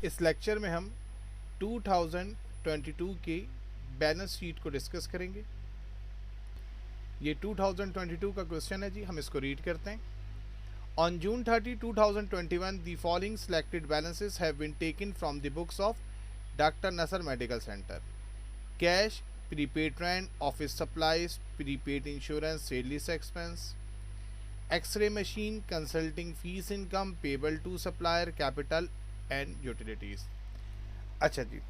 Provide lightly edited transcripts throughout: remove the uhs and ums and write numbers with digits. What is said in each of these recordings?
इस लेक्चर में हम 2022 के बैलेंस शीट को डिस्कस करेंगे। ये 2022 का क्वेश्चन है जी, हम इसको रीड करते हैं। On June 30, 2021, the following selected balances have been taken from the books of Dr. Nasser Medical Center. Cash, prepaid rent, office supplies, prepaid insurance, sales expense, X-ray machine, consulting fees income, payable to supplier, capital and utilities. अच्छा जी,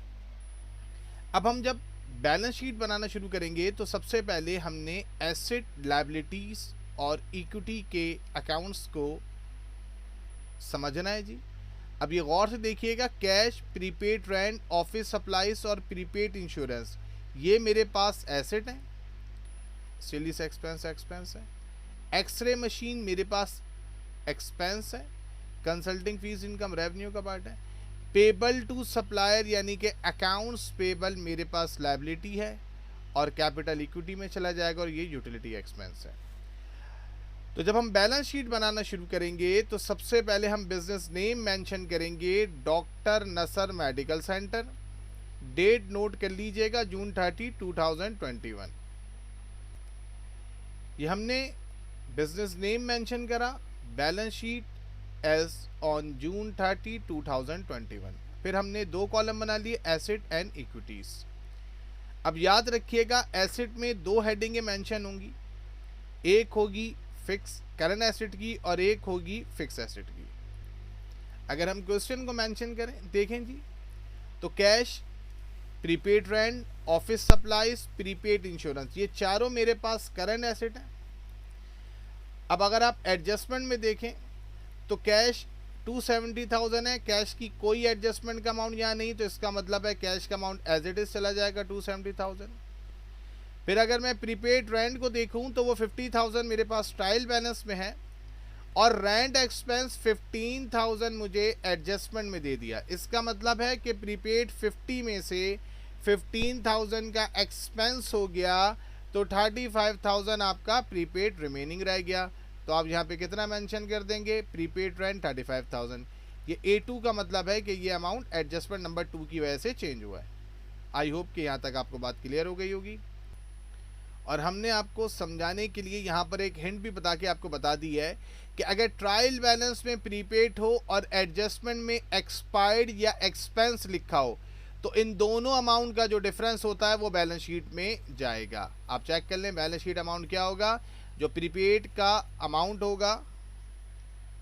अब हम जब balance sheet बनाना शुरू करेंगे तो सबसे पहले हमने एसेट, लायबिलिटीज़ और इक्विटी के अकाउंट्स को समझना है जी। अब ये गौर से देखिएगा, cash, prepaid rent, office supplies और प्रीपेड इंश्योरेंस, ये मेरे पास एसेट हैं, सेल्स एक्सपेंस है। एक्सरे मशीन मेरे पास एक्सपेंस है। कंसल्टिंग फीस इनकम रेवेन्यू का पार्ट है। पेबल टू सप्लायर यानी कि अकाउंट्स पेबल मेरे पास लायबिलिटी है और कैपिटल इक्विटी में चला जाएगा और ये यूटिलिटी एक्सपेंस है। तो जब हम बैलेंस शीट बनाना शुरू करेंगे तो सबसे पहले हम बिजनेस नेम मेंशन करेंगे, doctor Nasar medical centre. Date note कर लीजिएगा, जून 30, 2021। ये हमने बिजनेस नेम मेंशन करा, balance sheet as on June 30, 2021। फिर हमने दो कॉलम बना लिए, एसेट एंड इक्विटीज। अब याद रखिएगा, एसेट में दो हेडिंगें मेंशन होंगी, एक होगी फिक्स करंट एसेट की और एक होगी फिक्स एसेट की। अगर हम क्वेश्चन को मेंशन करें, देखें जी, तो cash, prepaid rent, office supplies, prepaid insurance, ये चारों मेरे पास करंट एसेट हैं। अब अगर आप एडजस्टमेंट में देखें तो कैश 270,000 है, कैश की कोई एडजस्टमेंट का अमाउंट यहाँ नहीं, तो इसका मतलब है कैश का अमाउंट एज इट इज चला जाएगा 270,000। फिर अगर मैं प्रीपेड रेंट को देखूं तो वो 50,000 मेरे पास ट्रायल बैलेंस में है और रेंट एक्सपेंस 15,000 मुझे एडजस्टमेंट में दे दिया। इसका मतलब है कि प्रीपेड 50 में से 15,000 का एक्सपेंस हो गया तो 35,000 आपका प्रीपेड रिमेनिंग रह गया। तो आप यहाँ पे कितना मेंशन कर देंगे, प्रीपेड रेंट 35,000। ये A2 का मतलब है कि ये अमाउंट एडजस्टमेंट नंबर 2 की वजह से चेंज हुआ है। आई होप कि यहाँ तक आपको बात क्लियर हो गई होगी। और हमने आपको समझाने के लिए यहाँ पर एक हिंट भी बता के आपको बता दी है कि अगर ट्रायल बैलेंस में प्रीपेड हो और एडजस्टमेंट में एक्सपायर्ड या एक्सपेंस लिखा हो तो इन दोनों अमाउंट का जो डिफरेंस होता है वो बैलेंस शीट में जाएगा। आप चेक कर लें, बैलेंस शीट अमाउंट क्या होगा, जो प्रीपेड का अमाउंट होगा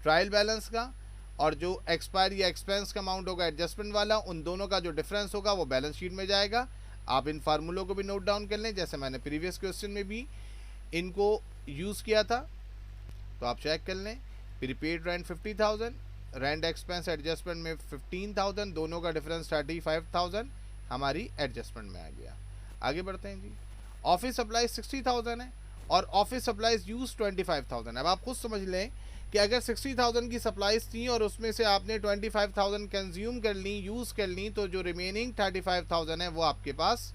ट्रायल बैलेंस का और जो एक्सपायर या एक्सपेंस का अमाउंट होगा एडजस्टमेंट वाला, उन दोनों का जो डिफरेंस होगा वो बैलेंस शीट में जाएगा। आप इन फार्मूलों को भी नोट डाउन कर लें, जैसे मैंने प्रीवियस क्वेश्चन में भी इनको यूज़ किया था। तो आप चेक कर लें, prepaid rent 50,000, rent expense adjustment में 15,000, दोनों का डिफरेंस 35,000 हमारी एडजस्टमेंट में आ गया। आगे बढ़ते हैं जी। ऑफिस सप्लाईज 60,000 है और ऑफिस सप्लाईज यूज 25,000। अब आप खुद समझ लें कि अगर 60,000 की सप्लाईज थी और उसमें से आपने 25,000 कंज्यूम कर ली, यूज़ कर ली, तो जो रिमेनिंग 35,000 है वो आपके पास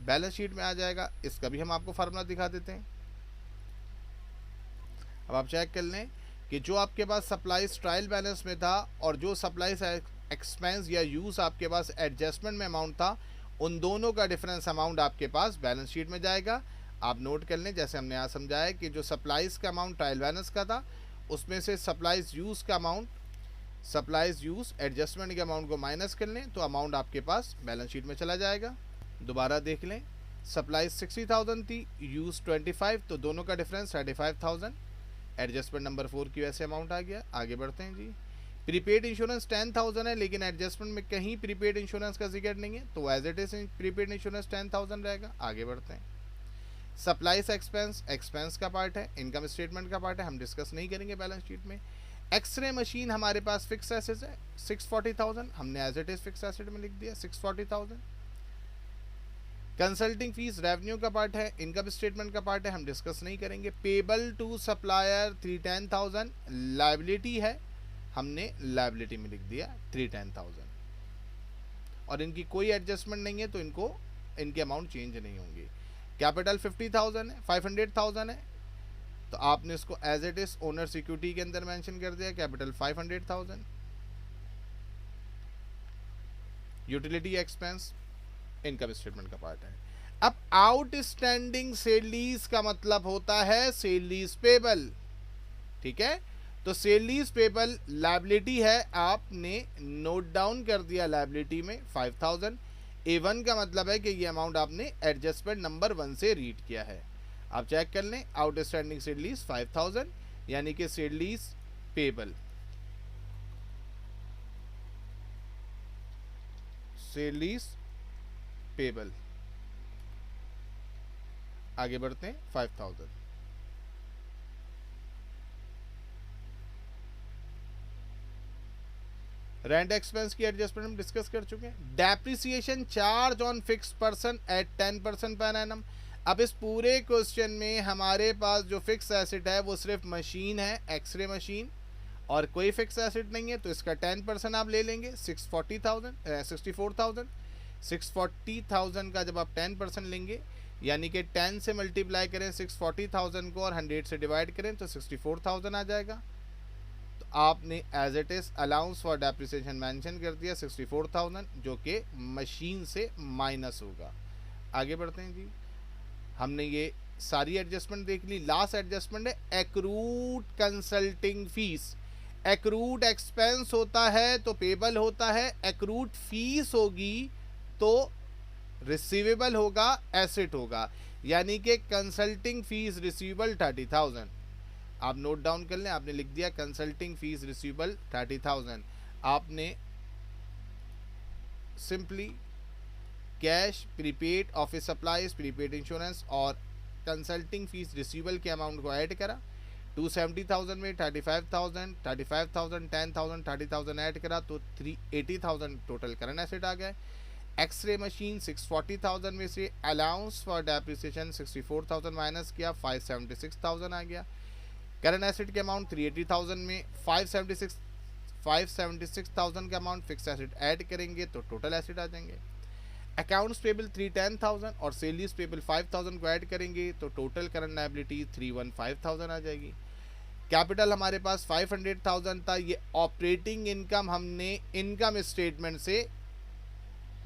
बैलेंस शीट में आ जाएगा। इसका भी हम आपको फार्मूला दिखा देते हैं। अब आप चेक कर लें कि जो आपके पास सप्लाईज ट्रायल बैलेंस में था और जो सप्लाईज एक्सपेंस या यूज़ आपके पास एडजस्टमेंट में अमाउंट था, उन दोनों का डिफरेंस अमाउंट आपके पास बैलेंस शीट में जाएगा। आप नोट कर लें, जैसे हमने यहाँ समझाया कि जो सप्लाईज का अमाउंट ट्रायल बैलेंस का था उसमें से सप्लाईज यूज़ का अमाउंट, सप्लाईज यूज़ एडजस्टमेंट के अमाउंट को माइनस कर लें तो अमाउंट आपके पास बैलेंस शीट में चला जाएगा। दोबारा देख लें, सप्लाईज 60,000 थी, यूज़ 25, तो दोनों का डिफरेंस 35,000, एडजस्टमेंट नंबर 4 की वजह से अमाउंट आ गया। आगे बढ़ते हैं जी। प्रीपेड इंश्योरेंस 10,000 है, लेकिन एडजस्टमेंट में कहीं प्रीपेड इंश्योरेंस का जिक्र नहीं है, तो as it is prepaid insurance 10,000 रहेगा। आगे बढ़ते हैं। सप्लाईज एक्सपेंस एक्सपेंस का पार्ट है, इनकम स्टेटमेंट का पार्ट है, हम डिस्कस नहीं करेंगे बैलेंस शीट में। एक्सरे मशीन हमारे पास फिक्स एसेट है 640,000, हमने as it is fix asset में लिख दिया 640,000। कंसल्टिंग फीस रेवेन्यू का पार्ट है, इनकम स्टेटमेंट का पार्ट है, हम डिस्कस नहीं करेंगे। पेबल टू सप्लायर 310,000 लायबिलिटी है, हमने लायबिलिटी में लिख दिया 310,000 और इनकी कोई एडजस्टमेंट नहीं है तो इनको इनके अमाउंट चेंज नहीं होंगे। कैपिटल 50,000 है, 500,000 है, तो आपने इसको as it is owner security के अंदर मेंशन कर दिया, capital 500,000। Utility expense income statement का पार्ट है। अब आउटस्टैंडिंग सेल लीज का मतलब होता है सेल लीज पेबल, ठीक है। तो सेल लीज पेबल लायबिलिटी है, आपने नोट डाउन कर दिया लायबिलिटी में 5000। A1 का मतलब है कि ये अमाउंट आपने एडजस्टमेंट नंबर 1 से रीड किया है। आप चेक कर लें, आउटस्टैंडिंग सेल लीज 5000 यानी कि sale lease payable, sale lease payable. आगे बढ़ते हैं 5000। रेंट एक्सपेंस की एडजस्टमेंट हम डिस्कस कर चुके हैं। Depreciation charge on fix person at 10% per annum. अब इस पूरे क्वेश्चन में हमारे पास जो फिक्स एसेट है वो सिर्फ मशीन है, एक्सरे मशीन, और कोई फिक्स एसेट नहीं है, तो इसका 10% आप ले लेंगे 64,000। 640,000 का जब आप 10% लेंगे यानी कि 10 से मल्टीप्लाई करें 640,000 को और 100 से डिवाइड करें तो 64,000 आ जाएगा। तो आपने as it is allowance for depreciation mention कर दिया 64,000 जो कि मशीन से माइनस होगा। आगे बढ़ते हैं जी, हमने ये सारी एडजस्टमेंट देख ली। लास्ट एडजस्टमेंट है accrued consulting fees. Accrued expense होता है तो पेबल होता है, एक्रूड फीस होगी तो रिसीवेबल होगा, एसेट होगा। यानी कि कंसल्टिंग फीस रिसीवेबल 30,000। आप नोट डाउन कर लें, आपने लिख दिया कंसल्टिंग फीस रिसीवेबल 30,000। आपने simply cash, prepaid office supplies, prepaid insurance और कंसल्टिंग फीस रिसीवेबल के अमाउंट को ऐड करा। 270,000 में 35,000, 35,000, 10,000, 30,000 ऐड करा तो 380,000 टोटल करंट एसेट आ गए। एक्सरे मशीन 640,000 में से अलाउंस फॉर डेप्रिसिएशन 64,000 माइनस किया, 576,000 आ गया। करंट एसेट के अमाउंट 380,000 में 576,000 का अमाउंट फिक्स एसेट ऐड करेंगे तो टोटल एसेट आ जाएंगे। अकाउंट्स पेबल 310,000 और सेल पेबल 5,000 को ऐड करेंगे तो टोटल करंट लायबिलिटी 315,000 आ जाएगी। कैपिटल हमारे पास 500,000 था, ये ऑपरेटिंग इनकम हमने इनकम स्टेटमेंट से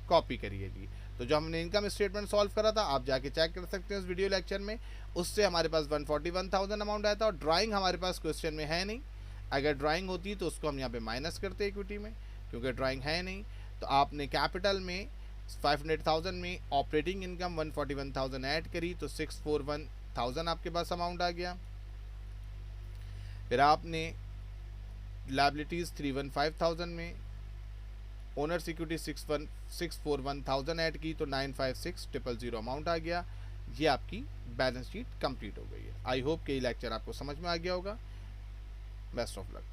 कॉपी करिए जी। तो जो हमने इनकम स्टेटमेंट सॉल्व करा था आप जाके चेक कर सकते हैं उस वीडियो लेक्चर में, उससे हमारे पास 141,000 अमाउंट आया था। और ड्राइंग हमारे पास क्वेश्चन में है नहीं, अगर ड्राइंग होती तो उसको हम यहाँ पे माइनस करते इक्विटी में, क्योंकि ड्राइंग है नहीं। तो आपने कैपिटल में 500,000 में ऑपरेटिंग इनकम 141,000 ऐड करी तो 641,000 आपके पास अमाउंट आ गया। फिर आपने लायबिलिटीज़ 315,000 में ओनर्स इक्विटी 641,000 ऐड की तो 956,000 अमाउंट आ गया। ये आपकी बैलेंस शीट कंप्लीट हो गई है। आई होप कि ये लेक्चर आपको समझ में आ गया होगा। Best of luck.